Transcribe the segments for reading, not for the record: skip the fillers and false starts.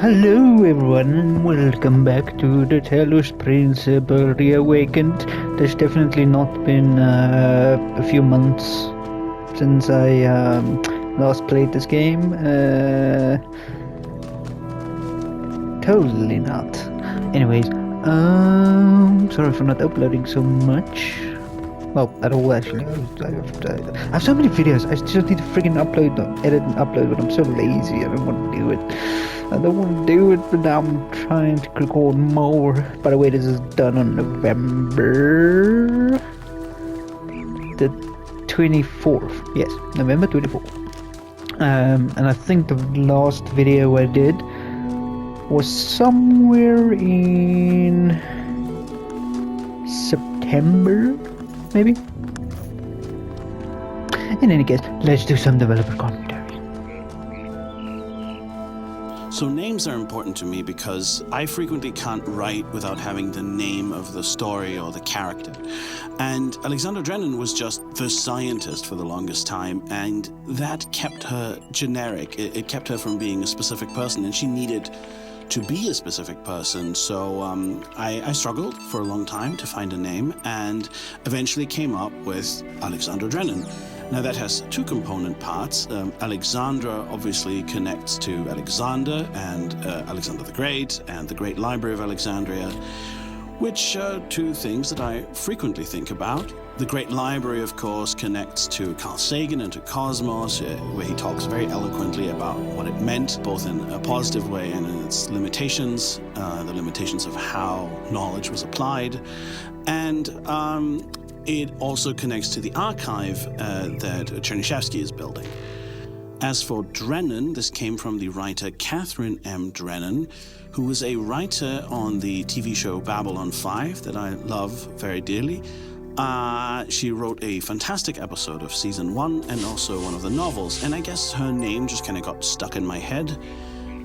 Hello everyone, welcome back to the Talos Principle Reawakened. There's definitely not been a few months since I last played this game. Totally not. Anyways, sorry for not uploading so much. Well, at all actually. I have so many videos. I just need to freaking edit and upload, but I'm so lazy. I don't want to do it. But now I'm trying to record more. By the way, this is done on November the 24th. Yes, November 24th. And I think the last video I did was somewhere in September, maybe? In any case, let's do some developer commentary. So names are important to me because I frequently can't write without having the name of the story or the character. And Alexandra Drennan was just the scientist for the longest time, and that kept her generic. It kept her from being a specific person, and she needed to be a specific person. So I struggled for a long time to find a name, and eventually came up with Alexandra Drennan. Now that has two component parts. Alexandra obviously connects to Alexander and Alexander the Great and the Great Library of Alexandria, which are two things that I frequently think about. The Great Library, of course, connects to Carl Sagan and to Cosmos, where he talks very eloquently about what it meant, both in a positive way and in its limitations, the limitations of how knowledge was applied. And it also connects to the archive that Chernyshevsky is building. As for Drennan, this came from the writer Catherine M. Drennan, who was a writer on the TV show Babylon 5 that I love very dearly. She wrote a fantastic episode of season 1 and also one of the novels, and I guess her name just kind of got stuck in my head.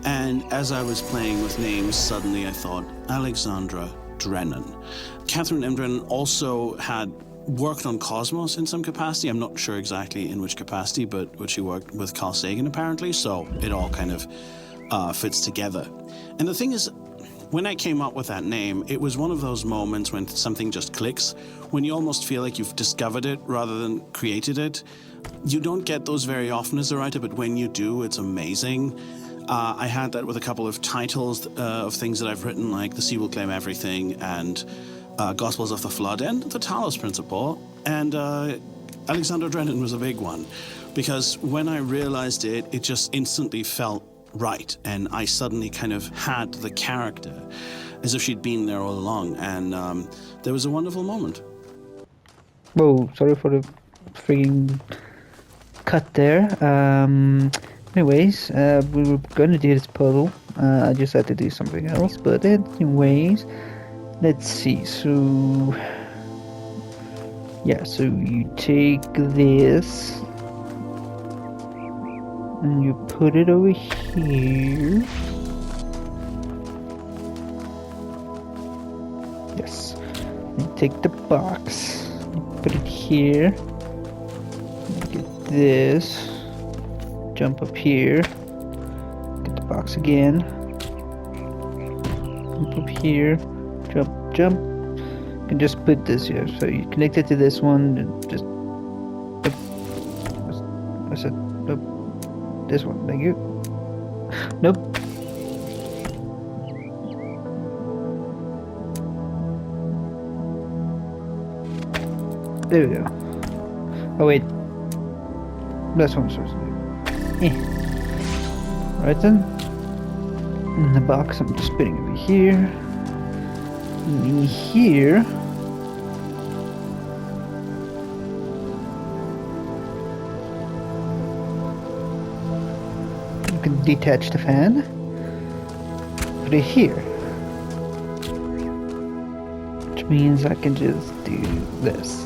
And as I was playing with names, suddenly I thought, Alexandra Drennan. Catherine M. Drennan also had worked on Cosmos in some capacity. I'm not sure exactly in which capacity, but she worked with Carl Sagan apparently, so it all kind of fits together. And the thing is, when I came up with that name, it was one of those moments when something just clicks, when you almost feel like you've discovered it rather than created it. You don't get those very often as a writer, but when you do, it's amazing. I had that with a couple of titles of things that I've written, like The Sea Will Claim Everything and Gospels of the Flood and the Talos Principle. And Alexandra Drennan was a big one, because when I realized it, it just instantly felt right, and I suddenly kind of had the character as if she'd been there all along, and there was a wonderful moment. Whoa, sorry for the freaking cut there. Anyways, we were gonna do this puzzle. I just had to do something else, but anyways, let's see. So yeah, so you take this and you put it over here. Yes. You take the box, you put it here. Get this. Jump up here. Get the box again. Jump up here. Jump. You can just put this here. So you connect it to this one. And just. I said. Nope. This one, thank you. Nope. There we go. Oh wait. That's what I'm supposed to do. Right then. In the box, I'm just putting it over here. And in here. Can detach the fan, put it here, which means I can just do this.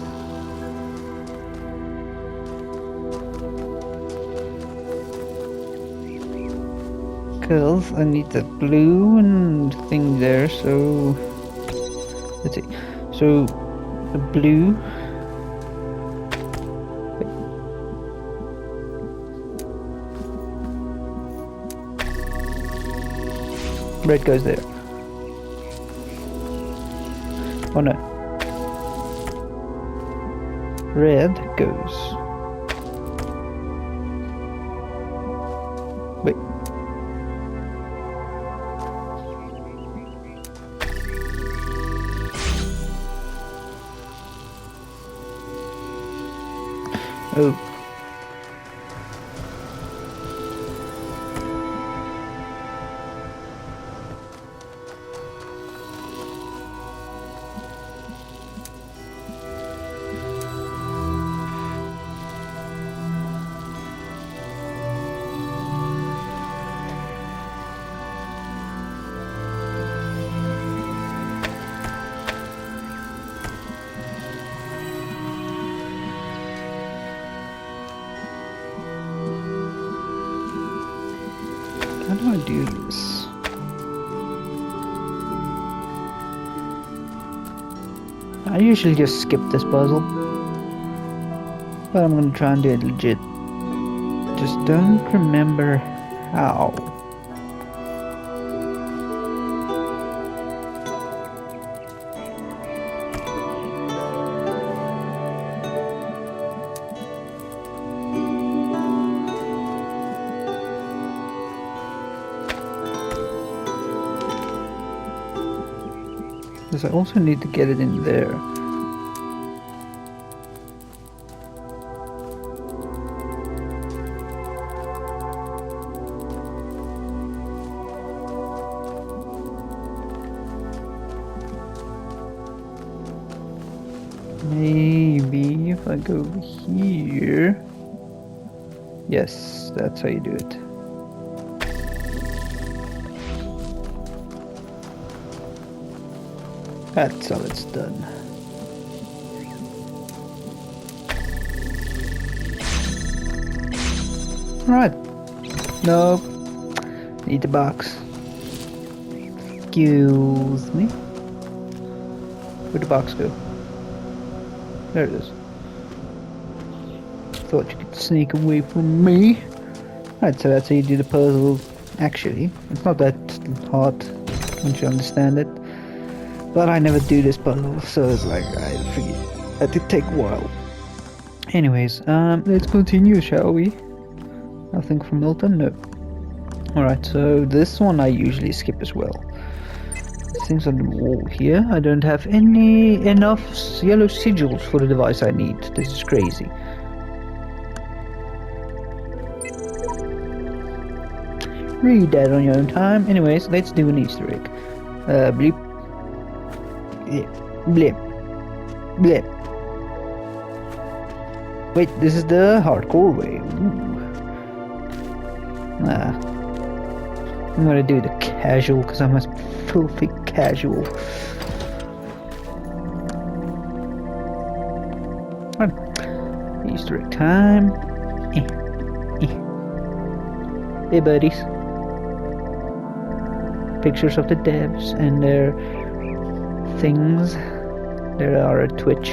Because I need the blue and thing there, so let's see. So the blue. Red goes there. Oh no. Red goes. Wait. Oh. How do I do this? I usually just skip this puzzle, but I'm gonna try and do it legit. Just don't remember how. Because I also need to get it in there. Maybe if I go over here. Yes, that's how you do it. That's how it's done. Right. Nope. Need the box. Excuse me. Where'd the box go? There it is. Thought you could sneak away from me. Right, so that's how you do the puzzle. Actually, it's not that hard once you understand it. But I never do this puzzle, so it's like, I forget. That did take a while. Anyways, let's continue, shall we? Nothing from Milton? No. Alright, so this one I usually skip as well. Things on the wall here. I don't have enough yellow sigils for the device I need. This is crazy. Read that on your own time. Anyways, let's do an Easter egg. Bleep. Blip. Blip. Wait, this is the hardcore way. Nah. I'm gonna do the casual because I'm a filthy casual. Right. Easter egg time. Hey buddies. Pictures of the devs and their things. There are a Twitch.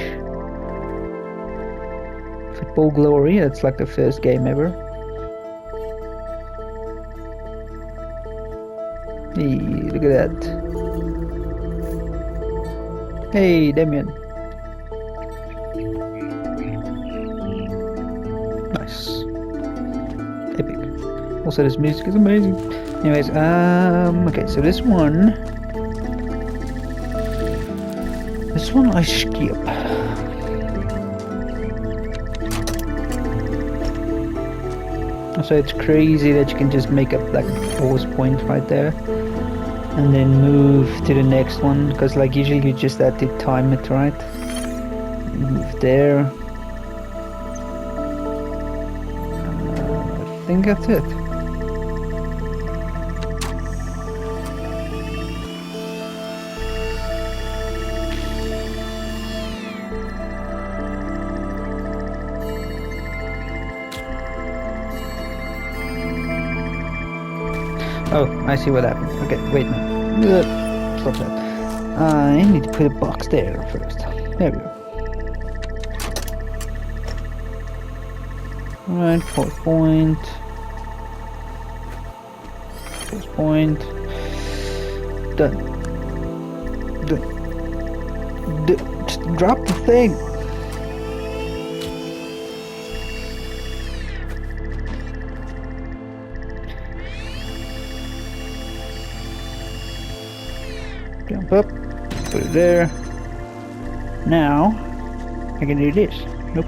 Football Glory, that's like the first game ever. Hey, look at that. Hey, Damien. Nice. Epic. Also, this music is amazing. Anyways, okay, so this one I skip. So it's crazy that you can just make up like a pause point right there and then move to the next one, because like usually you just have to time it right. Move there. I think that's it. Oh, I see what happened. Okay, wait no. Stop that. I need to put a box there first. There we go. Alright, fourth point. Fourth point. Done. Just drop the thing. Jump up, put it there. Now, I can do this. Nope.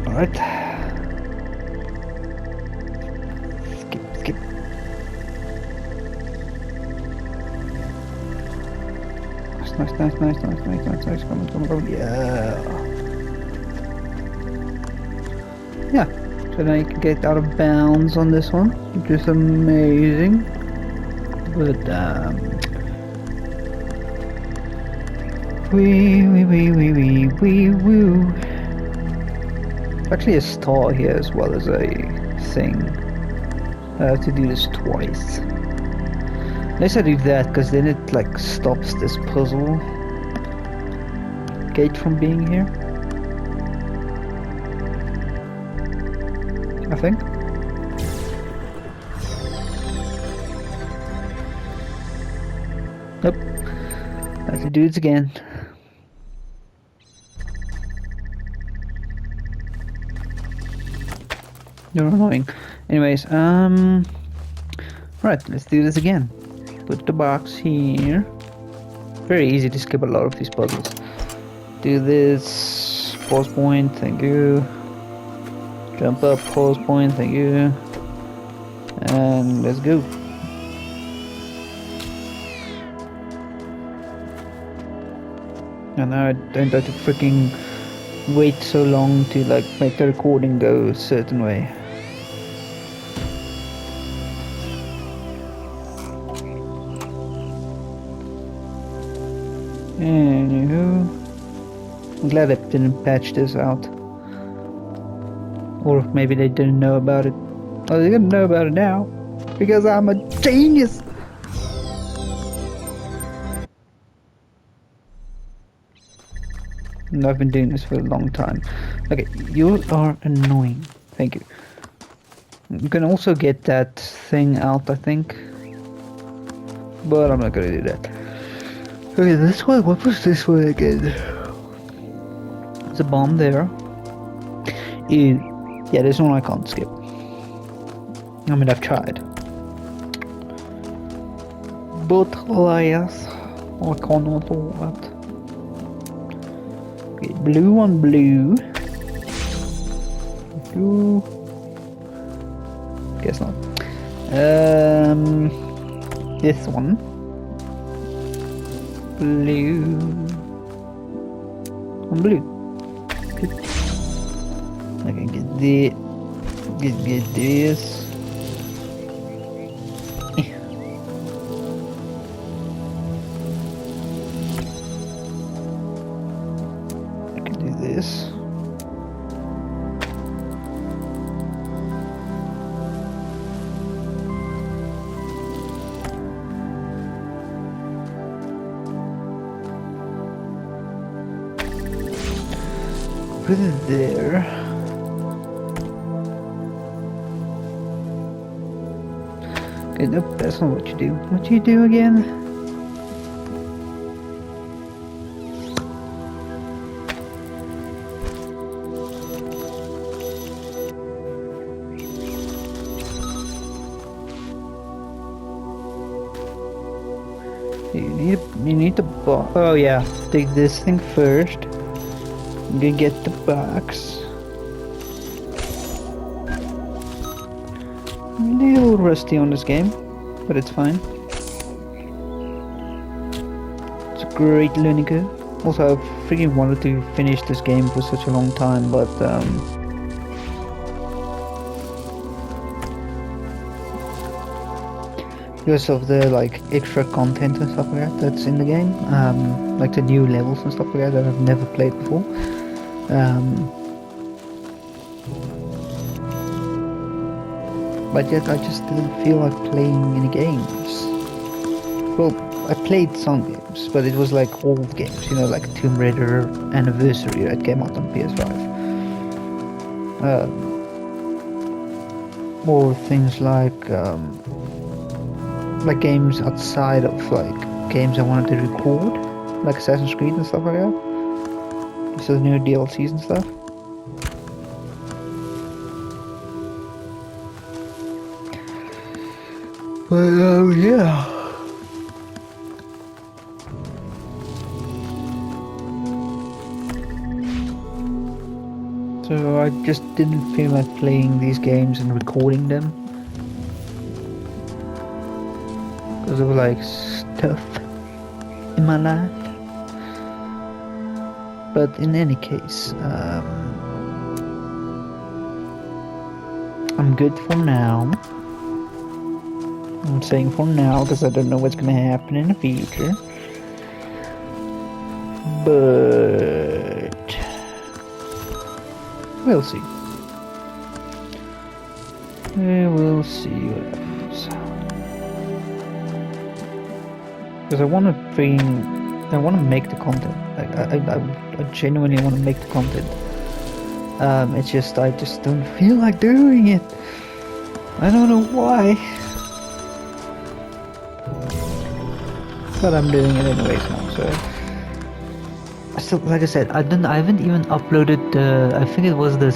Alright. Skip. Nice. Come on. Yeah. So now you can get out of bounds on this one, which is amazing. But woo. Actually a star here as well as a thing. I have to do this twice. Unless I do that, because then it like stops this puzzle gate from being here. I think. Nope. I have to do it again. You're annoying. Anyways, right, let's do this again. Put the box here. Very easy to skip a lot of these puzzles. Do this. Pause point, thank you. Jump up, pause point, thank you. And let's go. And now I don't have to freaking wait so long to like make the recording go a certain way. Anywho, I'm glad I didn't patch this out. Or maybe they didn't know about it. Oh, they're gonna know about it now. Because I'm a genius! And I've been doing this for a long time. Okay, you are annoying. Thank you. You can also get that thing out, I think. But I'm not gonna do that. Okay, this one, what was this one again? There's a bomb there. Ew. Yeah, this one I can't skip. I mean, I've tried. But alas, I cannot do that. Okay, blue on blue. Blue. Guess not. This one. Blue. On blue. Good. I can get this. I can do this. Put it there. Okay, nope, that's not what you do. What do you do again? You need the box. Oh yeah, take this thing first. I'm gonna get the box. A little rusty on this game, but it's fine. It's a great learning curve. Also, I freaking wanted to finish this game for such a long time, but because of the like extra content and stuff like that that's in the game, like the new levels and stuff like that I've never played before. But yet I just didn't feel like playing any games. Well, I played some games, but it was like old games, you know, like Tomb Raider Anniversary that came out on PS5. or things like games outside of like games I wanted to record, like Assassin's Creed and stuff like that. So the new DLCs and stuff. But yeah. So I just didn't feel like playing these games and recording them because of like stuff in my life. But in any case, I'm good for now. I'm saying for now because I don't know what's gonna happen in the future. But we'll see. We will see what happens. Because I want to make the content. I genuinely want to make the content. It's just I just don't feel like doing it. I don't know why. But I'm doing it anyways now, so. So, like I said, I haven't even uploaded I think it was the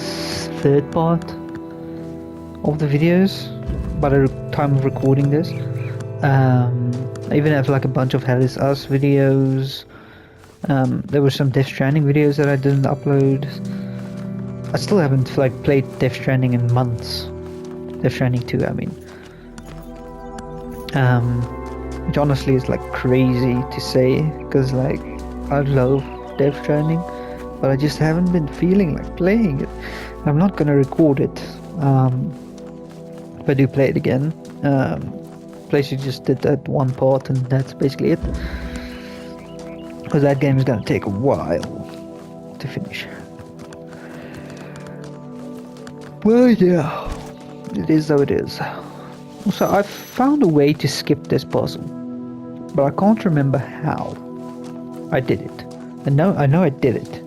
third part of the videos by the time of recording this. I even have like a bunch of Hell Is Us videos. There were some Death Stranding videos that I didn't upload. I still haven't like played Death Stranding in months. Death Stranding 2, I mean. Which honestly is like crazy to say, because like I love Death Stranding, but I just haven't been feeling like playing it. I'm not gonna record it. If I do play it again, PlayStation just did that one part, and that's basically it. Because that game is gonna take a while to finish. Well, yeah, it is how it is. So I found a way to skip this puzzle, but I can't remember how I did it. I know I did it.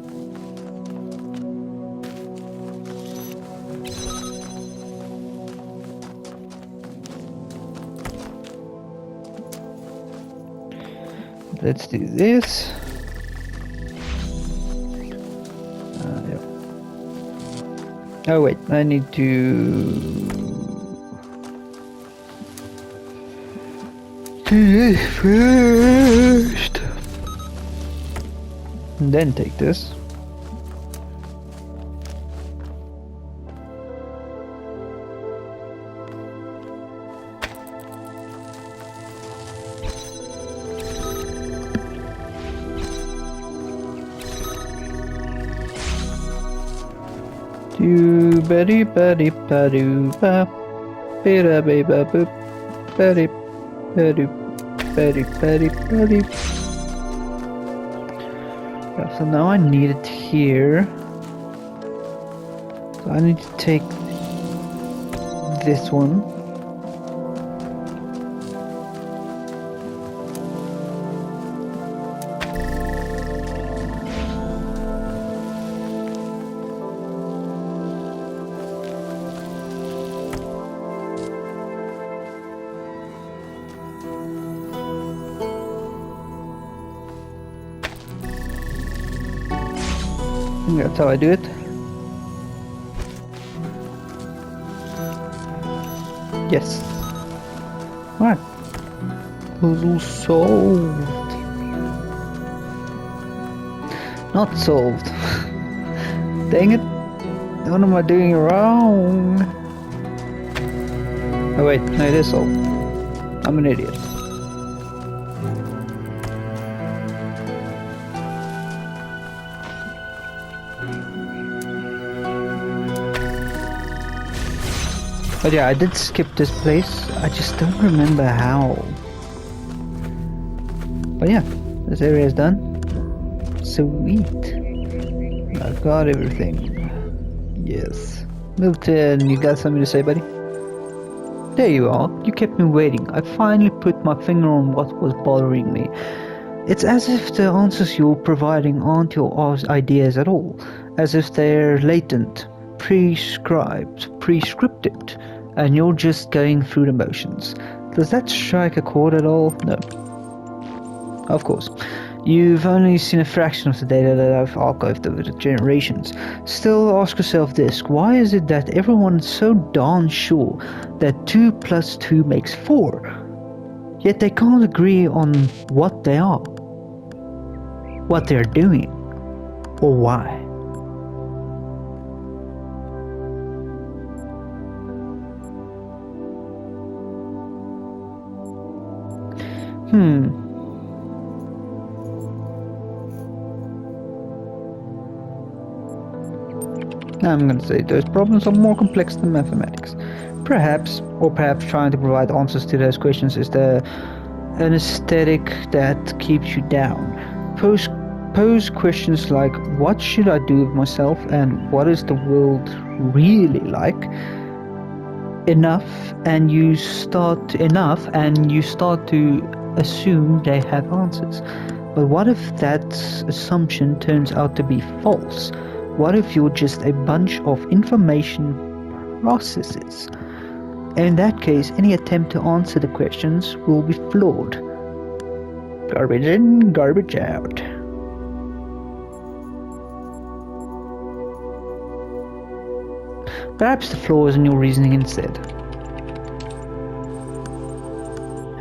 Let's do this. Yeah. Oh wait, I need to do this first. And then take this. Do buddy buddy ba-doo ba ba ba ba boop buddy buddy buddy buddy buddy. So now I need it here. So I need to take this one. That's how I do it. Yes. Alright. Puzzle solved. Not solved. Dang it. What am I doing wrong? Oh wait, no, it is solved. I'm an idiot. But yeah, I did skip this place. I just don't remember how. But yeah, this area is done. Sweet. I got everything. Yes. Milton, you got something to say, buddy? There you are. You kept me waiting. I finally put my finger on what was bothering me. It's as if the answers you're providing aren't your ideas at all. As if they're latent, prescripted, and you're just going through the motions. Does that strike a chord at all? No. Of course. You've only seen a fraction of the data that I've archived over the generations. Still, ask yourself this: why is it that everyone's so darn sure that 2 plus 2 makes 4, yet they can't agree on what they are, what they're doing, or why? I'm gonna say those problems are more complex than mathematics. Perhaps trying to provide answers to those questions is the anesthetic that keeps you down. Pose questions like, what should I do with myself, and what is the world really like? Enough and you start to assume they have answers. But what if that assumption turns out to be false? What if you're just a bunch of information processes? In that case, any attempt to answer the questions will be flawed. Garbage in, garbage out. Perhaps the flaw is in your reasoning instead.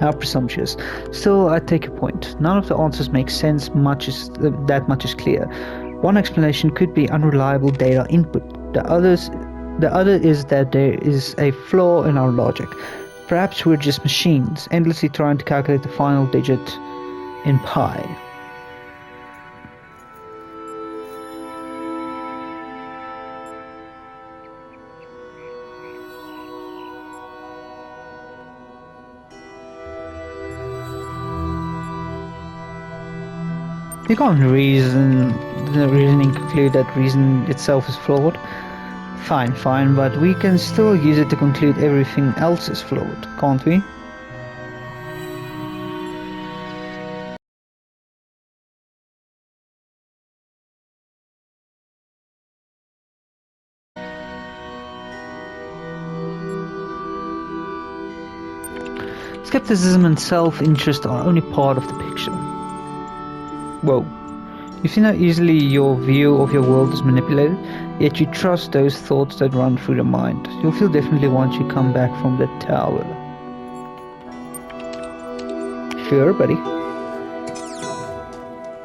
How presumptuous. Still, I take your point. None of the answers make sense. That much is clear. One explanation could be unreliable data input. The other is that there is a flaw in our logic. Perhaps we're just machines, endlessly trying to calculate the final digit in pi. You can't reasoning conclude that reason itself is flawed. Fine, but we can still use it to conclude everything else is flawed, can't we? Skepticism and self-interest are only part of the picture. Whoa. You see how easily your view of your world is manipulated, yet you trust those thoughts that run through the mind. You'll feel differently once you come back from the tower. Sure, buddy.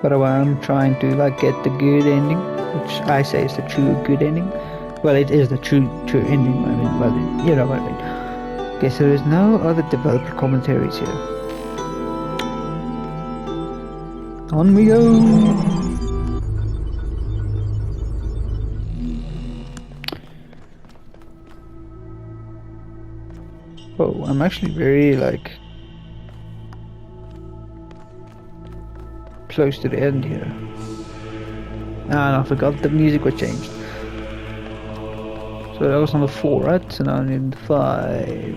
But I'm trying to get the good ending, which I say is the true good ending. Well, it is the true ending, I mean, but you know what I mean. Okay, so there's no other developer commentaries here. On we go! Oh, I'm actually very, close to the end here. Ah, I forgot the music was changed. So that was number 4, right? So now I need 5.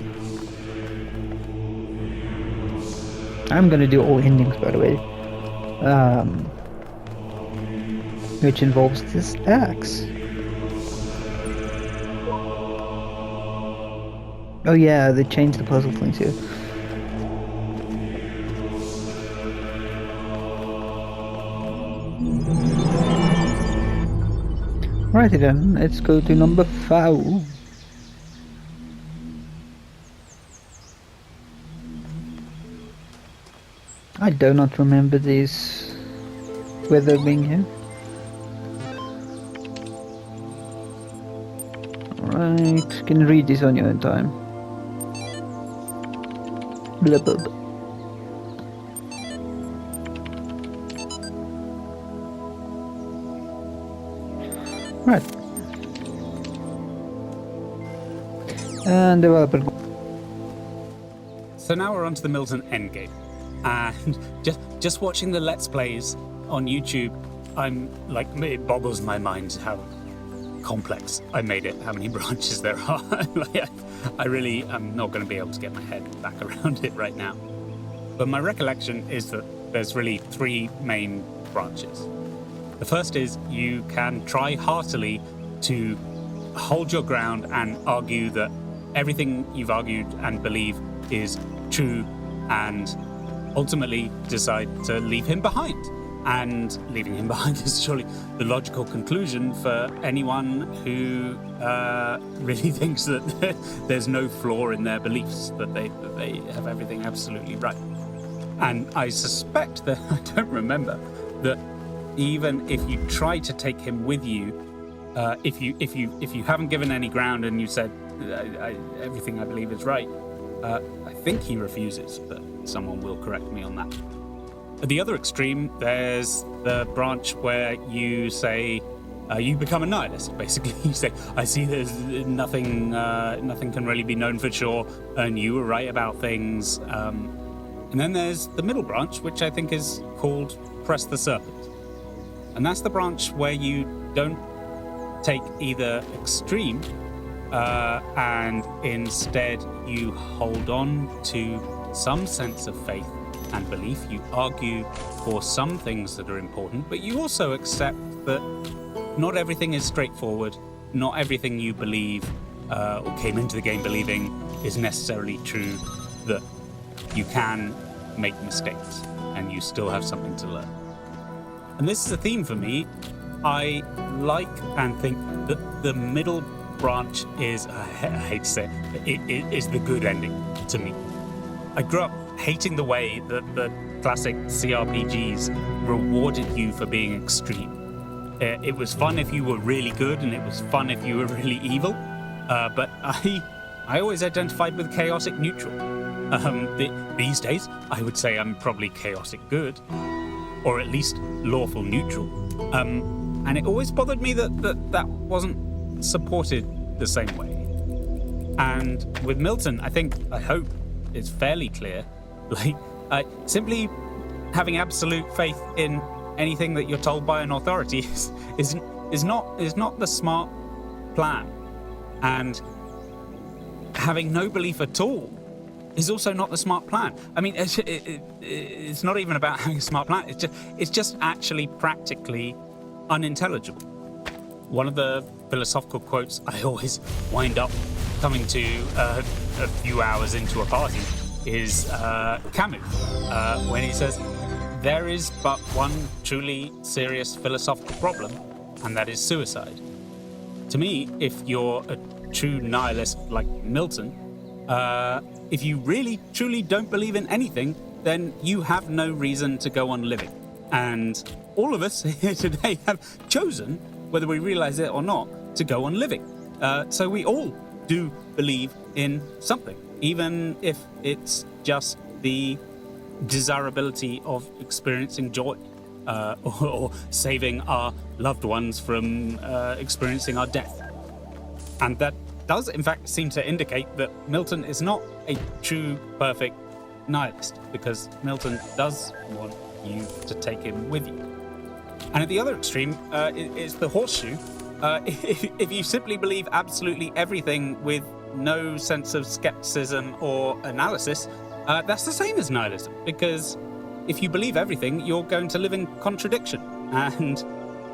I'm gonna do all endings, by the way. Which involves this axe. Oh yeah, they changed the puzzle things here. Righty then, let's go to number 5. I do not remember this weather being here. Alright, can read this on your own time. Blah blah blah. Right. And developer. So now we're on to the Milton endgame. And just watching the Let's Plays on YouTube, it boggles my mind how complex I made it, how many branches there are. I really am not going to be able to get my head back around it right now. But my recollection is that there's really 3 main branches. The first is you can try heartily to hold your ground and argue that everything you've argued and believe is true, and ultimately decide to leave him behind. And leaving him behind is surely the logical conclusion for anyone who really thinks that there's no flaw in their beliefs, that they have everything absolutely right. And I suspect that, I don't remember, that even if you try to take him with you, if you haven't given any ground and you said everything I believe is right, I think he refuses, but someone will correct me on that. At the other extreme, there's the branch where you say you become a nihilist. Basically, you say, I see there's nothing can really be known for sure, and you were right about things. And then there's the middle branch, which I think is called Press the Serpent. And that's the branch where you don't take either extreme, and instead you hold on to some sense of faith and belief. You argue for some things that are important, but you also accept that not everything is straightforward. Not everything you believe or came into the game believing is necessarily true, that you can make mistakes and you still have something to learn. And this is a theme for me. I like and think that the middle branch is, I hate to say it is the good ending to me. I grew up hating the way that the classic CRPGs rewarded you for being extreme. It was fun if you were really good, and it was fun if you were really evil, but I always identified with chaotic neutral. These days, I would say I'm probably chaotic good, or at least lawful neutral. And it always bothered me that wasn't supported the same way. And with Milton, I hope it's fairly clear. Simply having absolute faith in anything that you're told by an authority is not the smart plan. And having no belief at all is also not the smart plan. I mean, it's not even about having a smart plan. It's just actually practically unintelligible. One of the philosophical quotes I always wind up coming to a few hours into a party is Camus, when he says, there is but one truly serious philosophical problem, and that is suicide. To me, if you're a true nihilist like Milton, if you really, truly don't believe in anything, then you have no reason to go on living. And all of us here today have chosen, whether we realize it or not, to go on living. So we all do believe in something, even if it's just the desirability of experiencing joy, or saving our loved ones from experiencing our death. And that does, in fact, seem to indicate that Milton is not a true, perfect nihilist, because Milton does want you to take him with you. And at the other extreme is the horseshoe. If you simply believe absolutely everything with no sense of skepticism or analysis, that's the same as nihilism, because if you believe everything, you're going to live in contradiction. And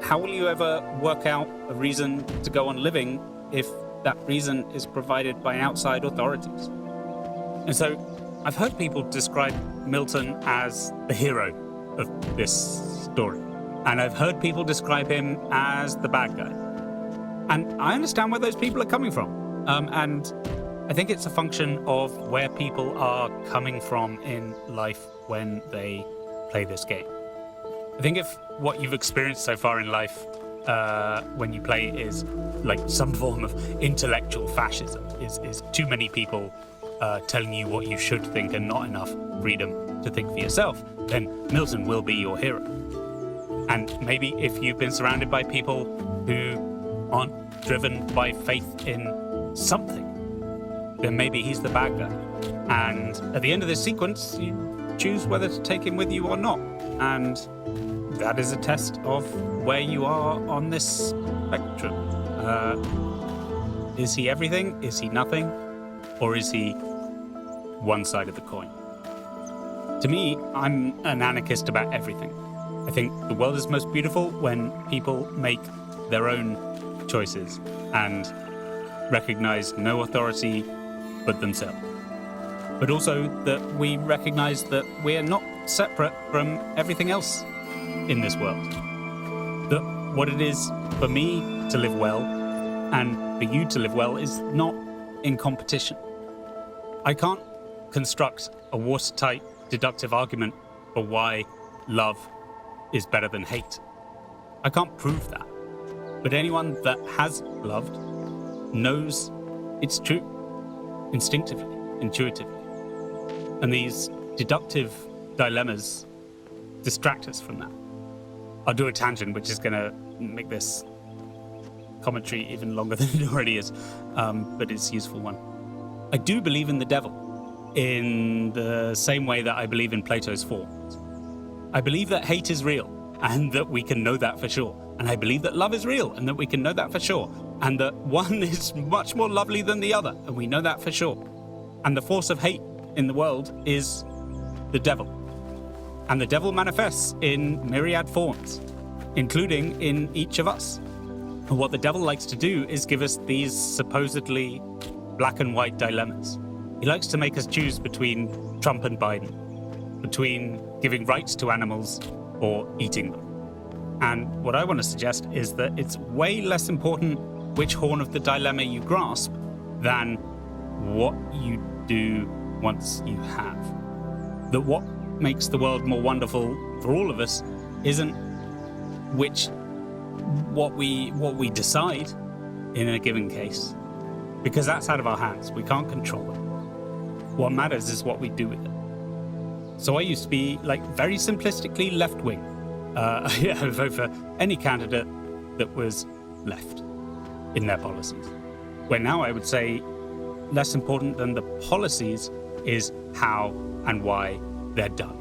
how will you ever work out a reason to go on living if that reason is provided by outside authorities? And so I've heard people describe Milton as the hero of this story. And I've heard people describe him as the bad guy. And I understand where those people are coming from. And I think it's a function of where people are coming from in life when they play this game. I think if what you've experienced so far in life when you play is like some form of intellectual fascism, is too many people telling you what you should think and not enough freedom to think for yourself, then Milton will be your hero. And maybe if you've been surrounded by people who aren't driven by faith in something, then maybe he's the bad guy. And at the end of this sequence, you choose whether to take him with you or not. And that is a test of where you are on this spectrum. Is he everything? Is he nothing? Or is he one side of the coin? To me, I'm an anarchist about everything. I think the world is most beautiful when people make their own choices and recognize no authority but themselves. But also that we recognize that we're not separate from everything else in this world. That what it is for me to live well and for you to live well is not in competition. I can't construct a watertight deductive argument for why love is better than hate. I can't prove that. But anyone that has loved knows it's true, instinctively, intuitively. And these deductive dilemmas distract us from that. I'll do a tangent, which is going to make this commentary even longer than it already is, but it's a useful one. I do believe in the devil in the same way that I believe in Plato's forms. I believe that hate is real and that we can know that for sure. And I believe that love is real and that we can know that for sure. And that one is much more lovely than the other, and we know that for sure. And the force of hate in the world is the devil. And the devil manifests in myriad forms, including in each of us. And what the devil likes to do is give us these supposedly black and white dilemmas. He likes to make us choose between Trump and Biden, between giving rights to animals or eating them. And what I want to suggest is that it's way less important which horn of the dilemma you grasp than what you do once you have. That what makes the world more wonderful for all of us isn't what we decide in a given case, because that's out of our hands. We can't control it. What matters is what we do with it. So I used to be very simplistically left-wing. I vote for any candidate that was left in their policies. Where now I would say less important than the policies is how and why they're done.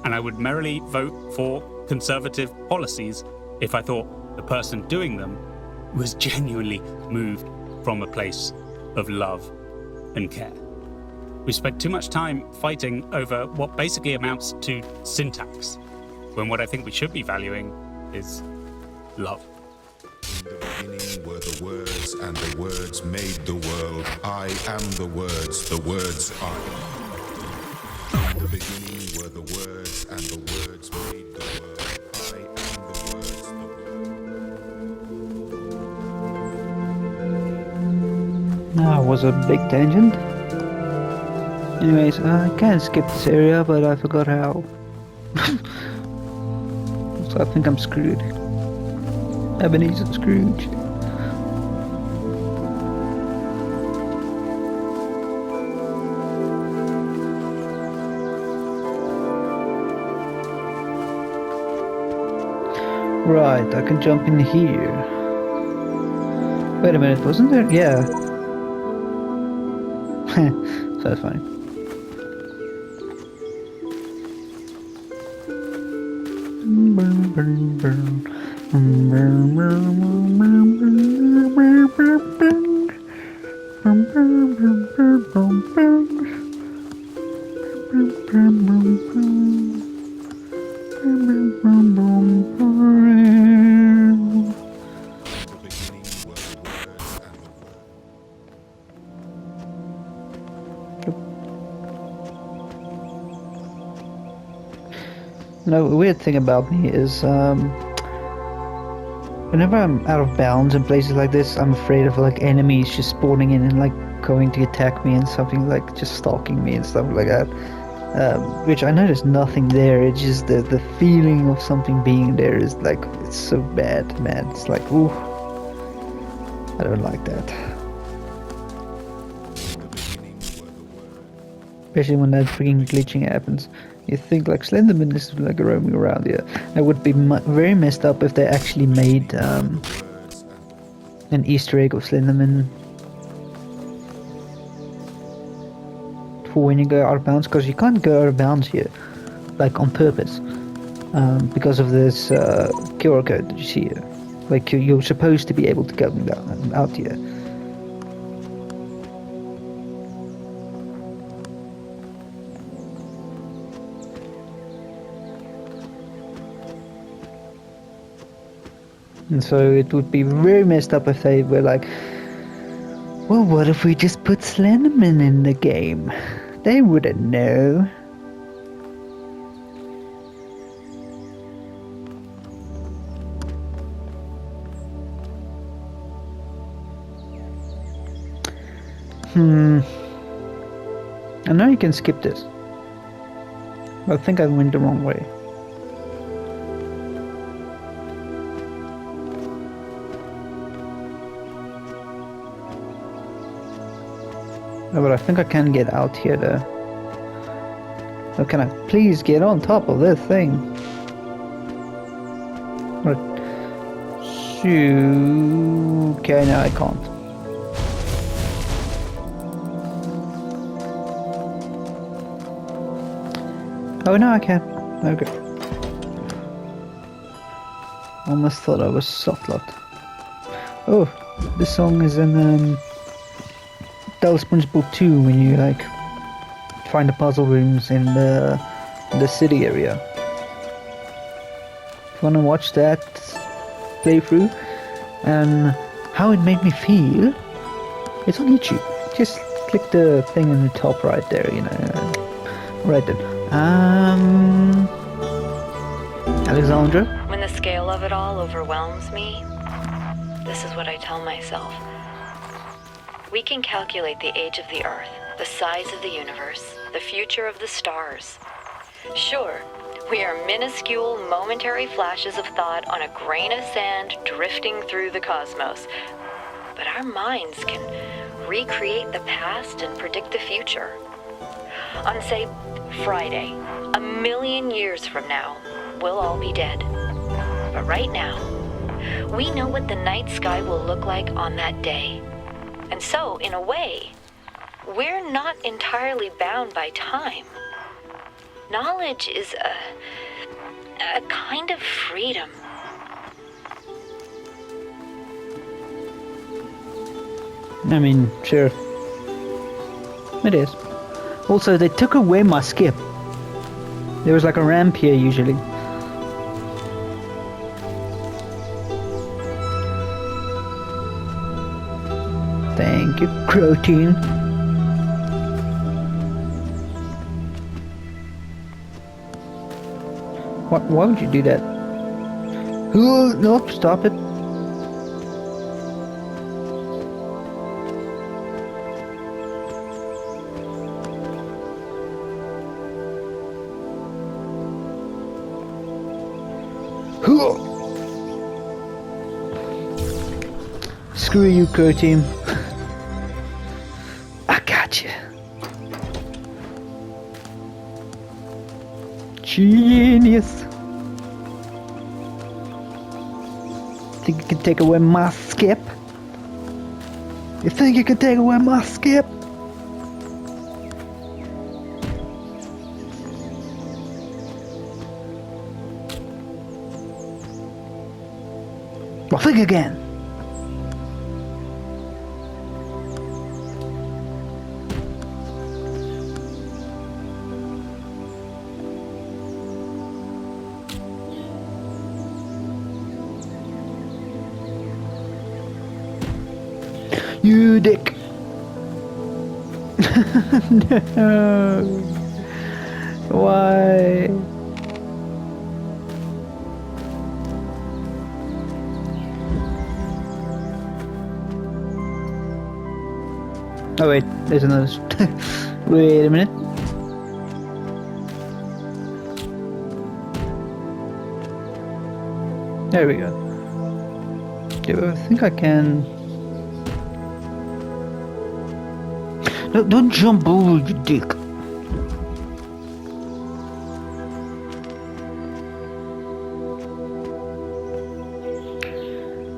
And I would merrily vote for conservative policies if I thought the person doing them was genuinely moved from a place of love and care. We spent too much time fighting over what basically amounts to syntax, when what I think we should be valuing is love. In the beginning were the words, and the words made the world. I am the words are. In the beginning were the words, and the words made the world. I am the words, That was a big tangent. Anyways, I can skip this area, but I forgot how. So I think I'm screwed. Ebenezer Scrooge. Right, I can jump in here. Wait a minute, wasn't there? Yeah. So that's fine. No, the weird thing about me is, whenever I'm out of bounds in places like this, I'm afraid of enemies just spawning in and going to attack me and something just stalking me and stuff like that. Which I know there's nothing there. It's just the feeling of something being there is it's so bad, man. It's ooh, I don't like that. Especially when that freaking glitching happens. You think Slenderman is roaming around here. It would be very messed up if they actually made an Easter egg of Slenderman for when you go out of bounds, because you can't go out of bounds here, on purpose, because of this QR code that you see here. You're supposed to be able to go out here. And so it would be very messed up if they were Well, what if we just put Slenderman in the game? They wouldn't know. I know you can skip this. But I think I went the wrong way. No, but I think I can get out here though. So can I please get on top of this thing? Right. Okay, no I can't. Oh no I can. Okay. Almost thought I was soft locked. Oh, this song is in Talos Principle 2 when you like find the puzzle rooms in the city area. If you wanna watch that playthrough and how it made me feel, it's on YouTube. Just click the thing in the top right there, you know. Right then. Alexandra? When the scale of it all overwhelms me, this is what I tell myself. We can calculate the age of the Earth, the size of the universe, the future of the stars. Sure, we are minuscule, momentary flashes of thought on a grain of sand drifting through the cosmos. But our minds can recreate the past and predict the future. On, say, Friday, 1,000,000 years from now, we'll all be dead. But right now, we know what the night sky will look like on that day. And so, in a way, we're not entirely bound by time. Knowledge is a kind of freedom. I mean, sure. It is. Also, they took away my skip. There was like a ramp here usually. Thank you, Crow Team. Why would you do that? Nope, stop it. Screw you, Crow Team. I got you. Genius. Think you can take away my skip? You think you can take away my skip? Well, think again. You dick. No. Why? Oh wait, there's another. Wait a minute. There we go. Okay, I think I can. No, don't jump over, you dick.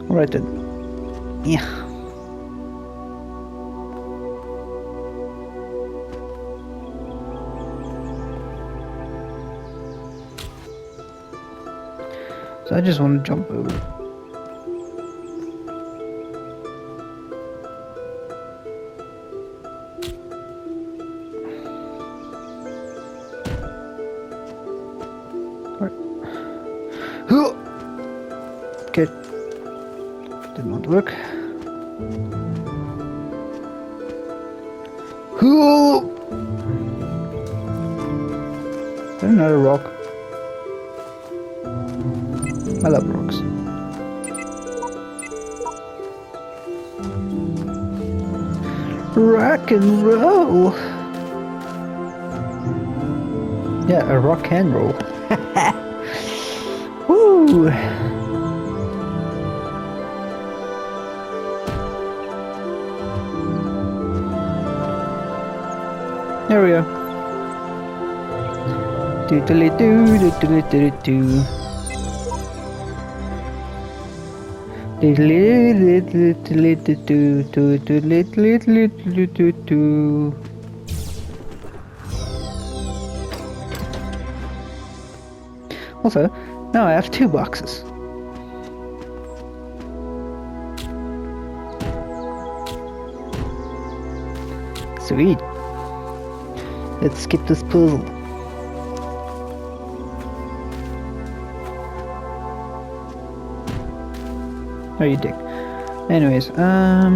Alright then. Yeah. So I just want to jump over. Okay. Did not work. Another rock. I love rocks. Rock and roll. Yeah, a rock and roll. Woo! There we go. Doodly doo, doodly doo doo. Doodly doodly doo doo doodly doodly doo doo. Also, now I have 2 boxes. Sweet. Let's skip this puzzle. Oh, you dick. Anyways, I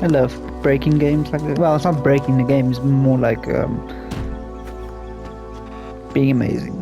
love breaking games like this. Well, it's not breaking the game, it's more like, being amazing.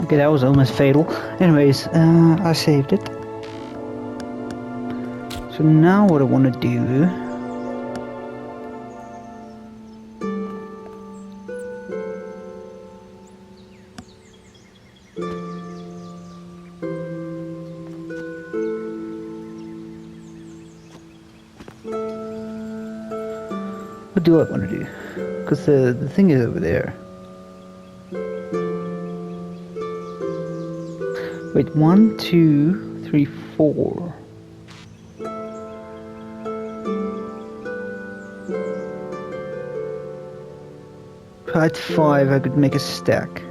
Okay, that was almost fatal. Anyways, I saved it. So now what I want to do... What do I want to do? Because the thing is over there. Wait, 1, 2, 3, 4. At 5, I could make a stack.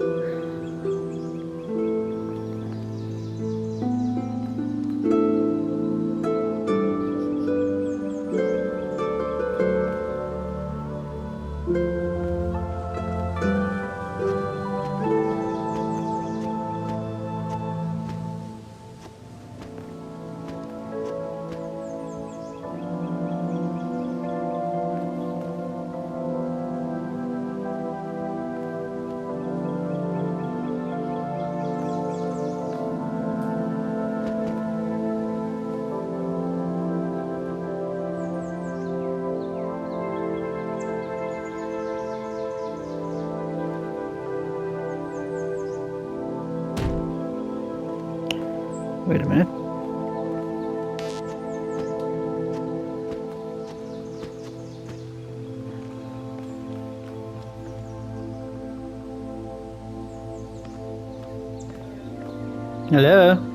Wait a minute. Hello?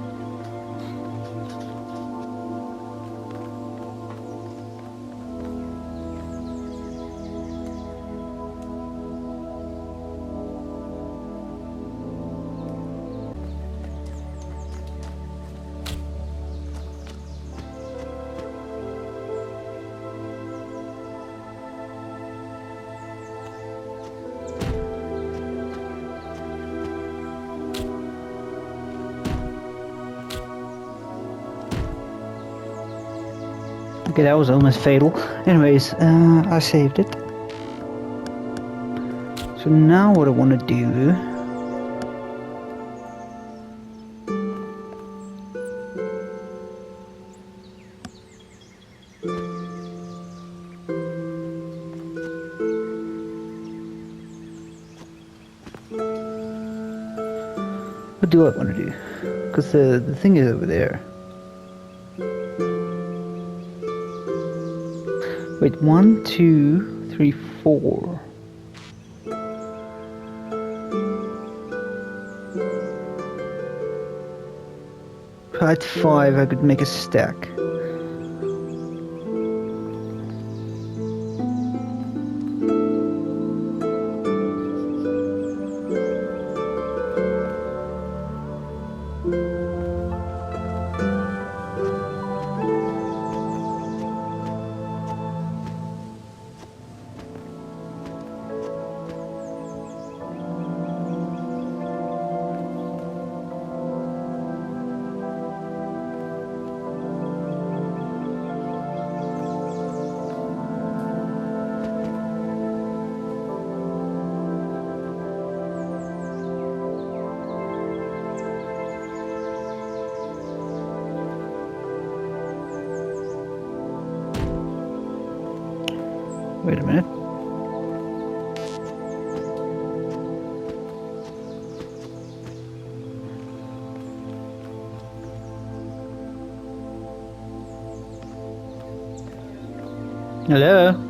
Okay, that was almost fatal. Anyways, I saved it. So now what I want to do... What do I want to do? Because the thing is over there. Wait, 1, 2, 3, 4. At 5, I could make a stack. Wait a minute. Hello?